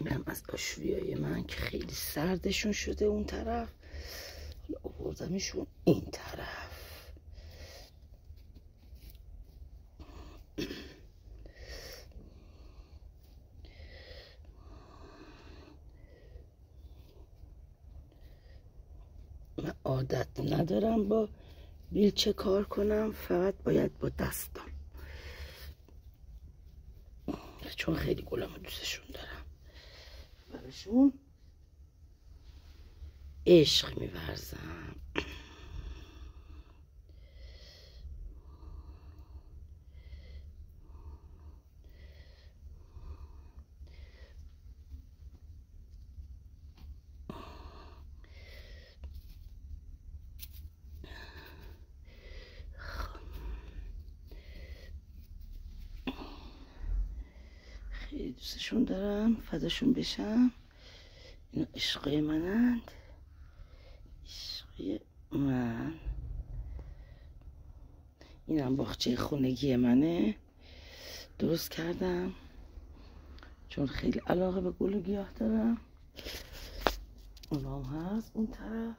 اینم از آشویای من که خیلی سردشون شده اون طرف، حالا آوردمشون این طرف. من عادت ندارم با بیلچه کار کنم، فقط باید با دستم، چون خیلی گلمو دوستشون دارم، براشون عشق می‌ورزم. خیلی دوستشون دارم، فداشون بشم. اینا عشقای منند، عشقای من. اینم باغچه خونگی منه، درست کردم چون خیلی علاقه به گل و گیاه دارم. اونام هست اون طرف.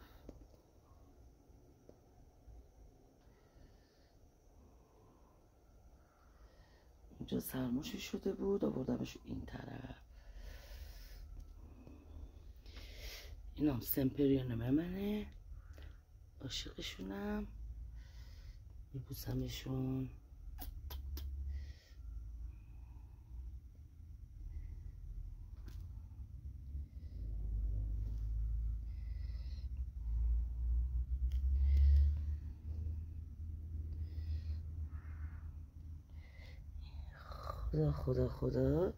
اینجا سرماشی شده بود، آوردمش این طرف. اینام سمپریانوم منه، عاشقشونم، میبوسمشون. خدا خدا خدا.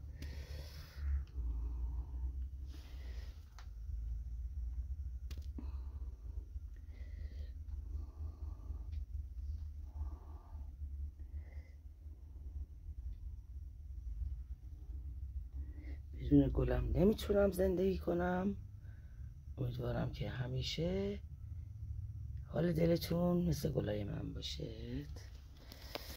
بدون گلم نمیتونم زندگی کنم. امیدوارم که همیشه حال دلتون مثل گلای من باشه.